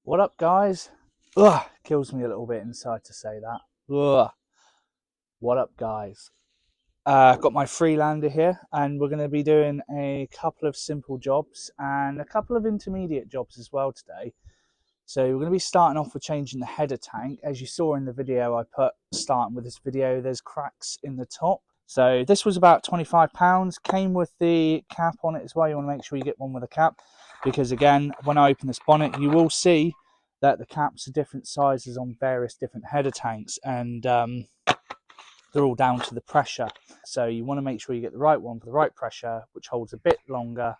What up, guys? Ugh, kills me a little bit inside to say that. Ugh. What up, guys? Got my Freelander here, and we're going to be doing a couple of simple jobs and a couple of intermediate jobs as well today. So we're going to be starting off with changing the header tank. As you saw in the video I put starting with this video, there's cracks in the top. So this was about £25, came with the cap on it as well. You want to make sure you get one with a cap, because again, when I open this bonnet, you will see that the caps are different sizes on various different header tanks, and they're all down to the pressure. So you want to make sure you get the right one for the right pressure, which holds a bit longer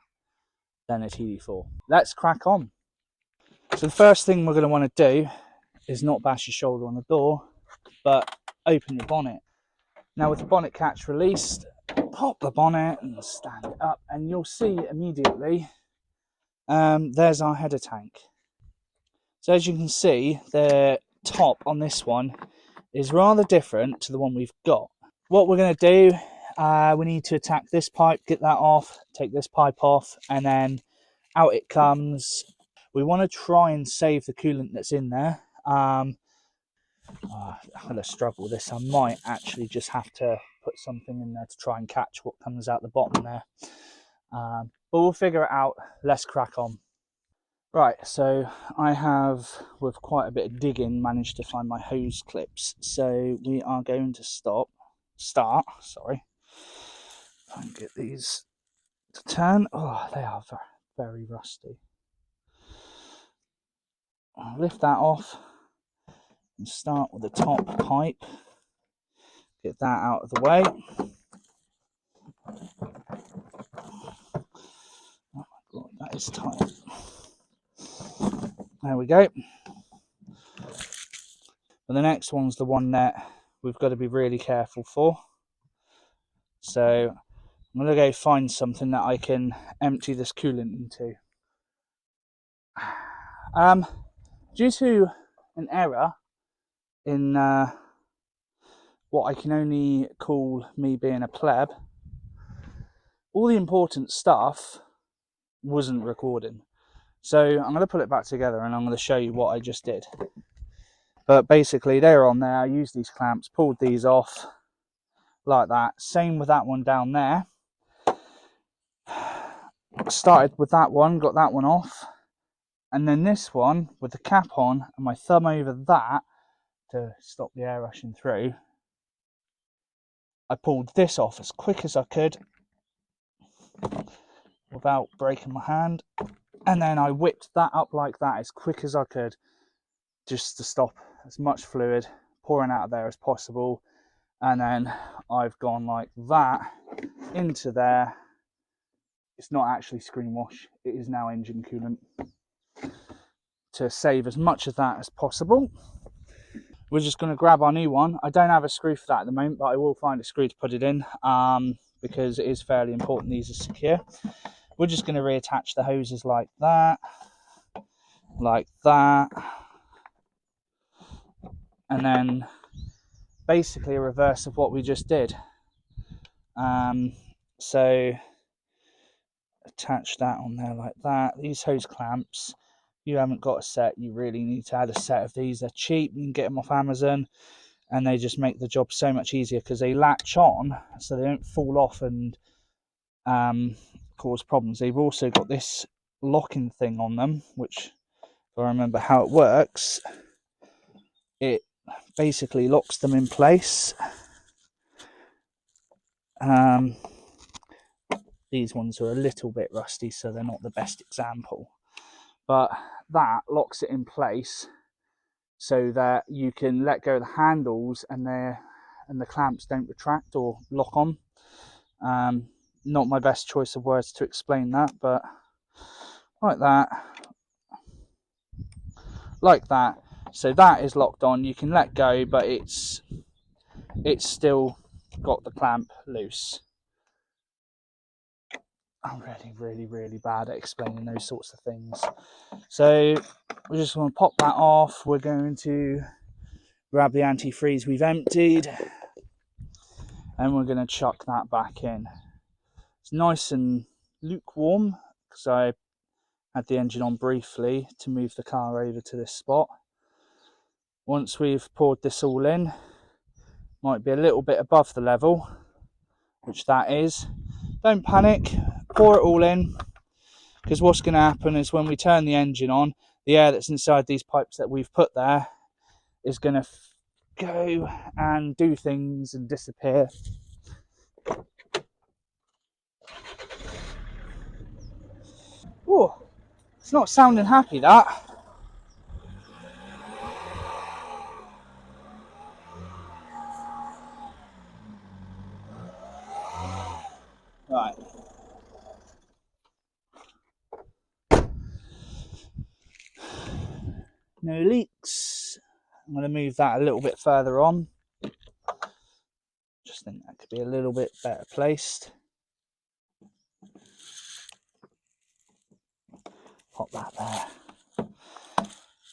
than a TD4. Let's crack on. So the first thing we're going to want to do is not bash your shoulder on the door, but open your bonnet. Now with the bonnet catch released, pop the bonnet and stand it up, and you'll see immediately there's our header tank. So as you can see, the top on this one is rather different to the one we've got. What we're going to do, we need to attack this pipe, get that off, take this pipe off, and then out it comes. We want to try and save the coolant that's in there. I'm going to struggle with this. I might actually just have to put something in there to try and catch what comes out the bottom there. But we'll figure it out. Let's crack on. Right, so I have, with quite a bit of digging, managed to find my hose clips. So we are going to start, and get these to turn. Oh, they are very rusty. I'll lift that off and start with the top pipe. Get that out of the way. Oh my god, that is tight. There we go. And the next one's the one that we've got to be really careful for. So I'm going to go find something that I can empty this coolant into. Due to an error in what I can only call me being a pleb, all the important stuff wasn't recording. So I'm going to put it back together and I'm going to show you what I just did. But basically they're on there. I used these clamps, pulled these off like that. Same with that one down there. Started with that one, got that one off. And then this one with the cap on and my thumb over that to stop the air rushing through. I pulled this off as quick as I could without breaking my hand. And then I whipped that up like that as quick as I could, just to stop as much fluid pouring out of there as possible. And then I've gone like that into there. It's not actually screen wash, it is now engine coolant, to save as much of that as possible. We're just going to grab our new one. I don't have a screw for that at the moment, but I will find a screw to put it in, because it is fairly important these are secure. We're just going to reattach the hoses like that, and then basically a reverse of what we just did. So attach that on there like that. These hose clamps, you haven't got a set, you really need to add a set of these. They're cheap, you can get them off Amazon, and they just make the job so much easier because they latch on so they don't fall off and cause problems. They've also got this locking thing on them, which, if I remember how it works, it basically locks them in place. These ones are a little bit rusty, so they're not the best example, but that locks it in place so that you can let go of the handles and the clamps don't retract or lock on. Not my best choice of words to explain that, but like that, so that is locked on. You can let go, but it's still got the clamp loose. I'm really bad at explaining those sorts of things. So we just want to pop that off. We're going to grab the antifreeze we've emptied, and we're going to chuck that back in. It's nice and lukewarm because I had the engine on briefly to move the car over to this spot. Once we've poured this all in, might be a little bit above the level, which that is. Don't panic, pour it all in, because what's going to happen is when we turn the engine on, the air that's inside these pipes that we've put there is going to go and do things and disappear. Oh, it's not sounding happy, that. Right. No leaks. I'm going to move that a little bit further on. Just think that could be a little bit better placed. Pop that there.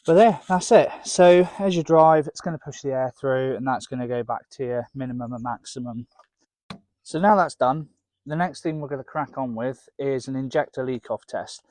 But there, that's it. So as you drive, it's going to push the air through, and that's going to go back to your minimum and maximum. So now that's done, the next thing we're going to crack on with is an injector leak off test.